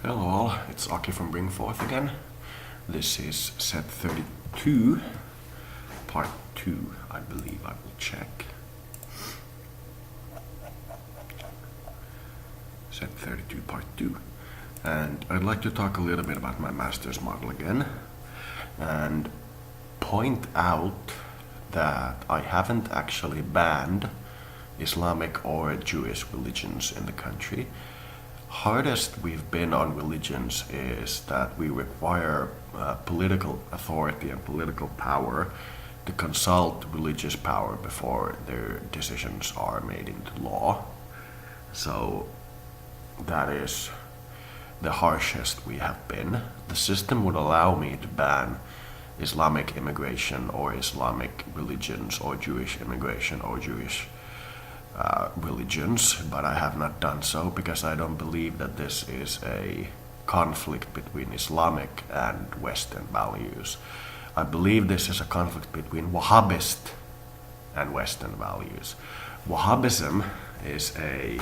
Hello all, it's Aki from Bringforth again. This is set 32, part 2, I believe. I will check. Set 32, part 2. And I'd like to talk a little bit about my master's model again and point out that I haven't actually banned Islamic or Jewish religions in the country. Hardest we've been on religions is that we require political authority and political power to consult religious power before their decisions are made into law. So that is the harshest we have been. The system would allow me to ban Islamic immigration or Islamic religions or Jewish immigration or Jewish religions, but I have not done so because I don't believe that this is a conflict between Islamic and Western values. I believe this is a conflict between Wahhabist and Western values. Wahhabism is a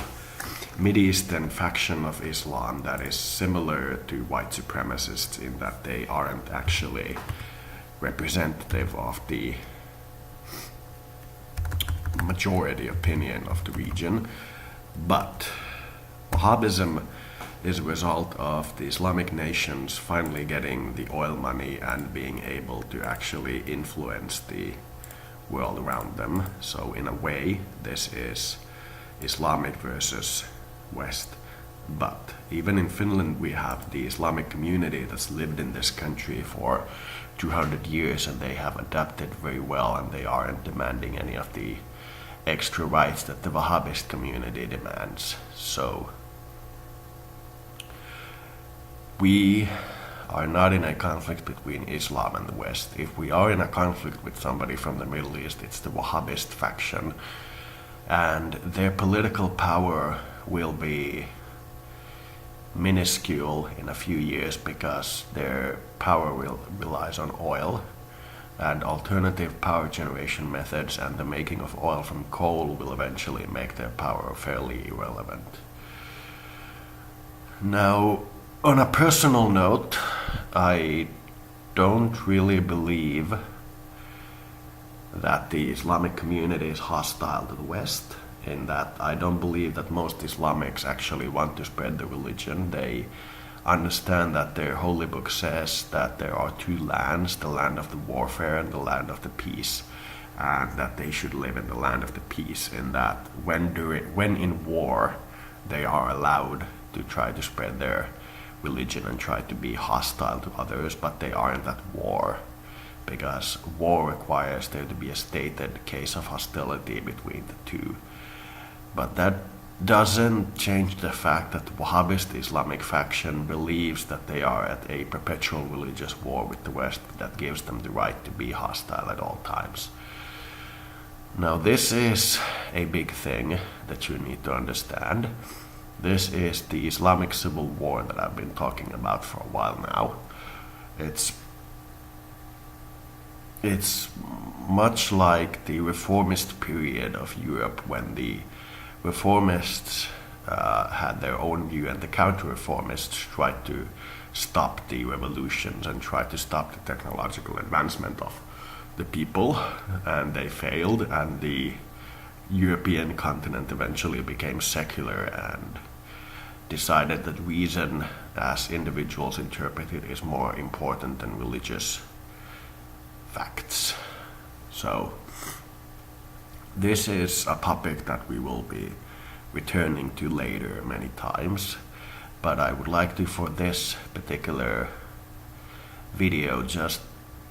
Mideastern faction of Islam that is similar to white supremacists in that they aren't actually representative of the majority opinion of the region, but Wahhabism is a result of the Islamic nations finally getting the oil money and being able to actually influence the world around them. So in a way, this is Islamic versus West. But even in Finland, we have the Islamic community that's lived in this country for 200 years and they have adapted very well and they aren't demanding any of the extra rights that the Wahhabist community demands. So we are not in a conflict between Islam and the West. If we are in a conflict with somebody from the Middle East, it's the Wahhabist faction, and their political power will be minuscule in a few years because their power relies on oil, and alternative power generation methods and the making of oil from coal will eventually make their power fairly irrelevant. Now, on a personal note, I don't really believe that the Islamic community is hostile to the West, in that I don't believe that most Islamics actually want to spread the religion. They understand that their holy book says that there are two lands, the land of the warfare and the land of the peace, and that they should live in the land of the peace, in that when in war they are allowed to try to spread their religion and try to be hostile to others, but they aren't at war, because war requires there to be a stated case of hostility between the two. But that doesn't change the fact that the Wahhabist Islamic faction believes that they are at a perpetual religious war with the West that gives them the right to be hostile at all times. Now, this is a big thing that you need to understand. This is the Islamic civil war that I've been talking about for a while now. It's much like the reformist period of Europe, when the reformists had their own view and the counter-reformists tried to stop the revolutions and tried to stop the technological advancement of the people, and they failed, and the European continent eventually became secular and decided that reason as individuals interpret it is more important than religious facts. So this is a topic that we will be returning to later many times, but I would like to, for this particular video, just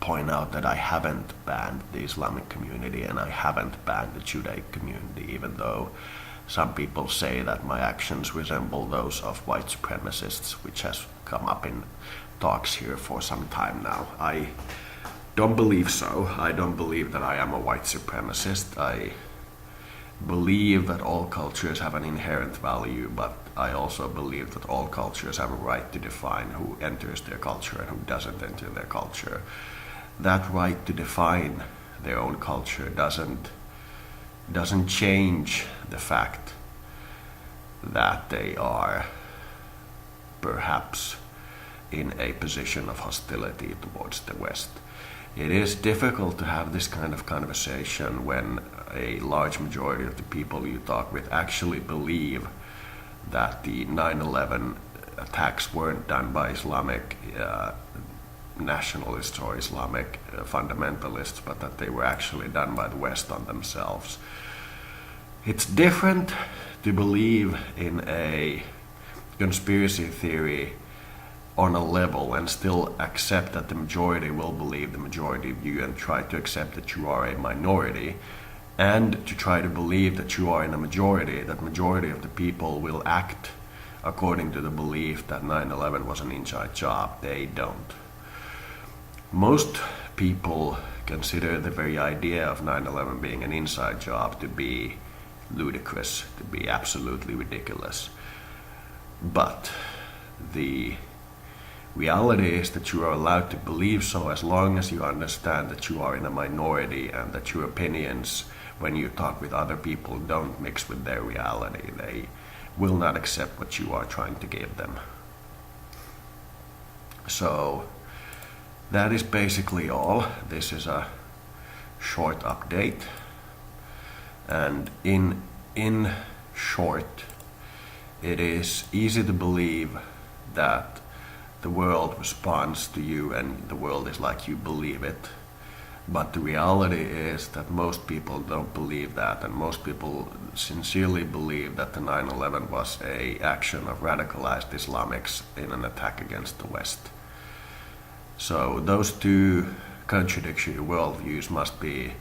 point out that I haven't banned the Islamic community and I haven't banned the Judaic community, even though some people say that my actions resemble those of white supremacists, which has come up in talks here for some time now. I don't believe so. I don't believe that I am a white supremacist. I believe that all cultures have an inherent value, but I also believe that all cultures have a right to define who enters their culture and who doesn't enter their culture. That right to define their own culture doesn't change the fact that they are perhaps in a position of hostility towards the West. It is difficult to have this kind of conversation when a large majority of the people you talk with actually believe that the 9/11 attacks weren't done by Islamic nationalists or Islamic fundamentalists, but that they were actually done by the West on themselves. It's different to believe in a conspiracy theory on a level and still accept that the majority will believe the majority of you and try to accept that you are a minority, and to try to believe that you are in a majority, that majority of the people will act according to the belief that 9/11 was an inside job. They don't. Most people consider the very idea of 9/11 being an inside job to be ludicrous, to be absolutely ridiculous. But the reality is that you are allowed to believe so as long as you understand that you are in a minority and that your opinions, when you talk with other people, don't mix with their reality. They will not accept what you are trying to give them. So that is basically all. This is a short update. And in short, it is easy to believe that the world responds to you and the world is like you believe it. But the reality is that most people don't believe that, and most people sincerely believe that the 9/11 was an action of radicalized Islamics in an attack against the West. So those two contradictory worldviews must be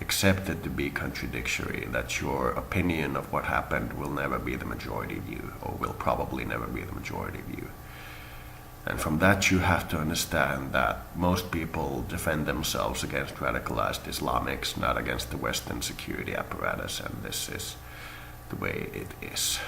accepted to be contradictory, that your opinion of what happened will never be the majority view, or will probably never be the majority view. And from that you have to understand that most people defend themselves against radicalized Islamics, not against the Western security apparatus, and this is the way it is.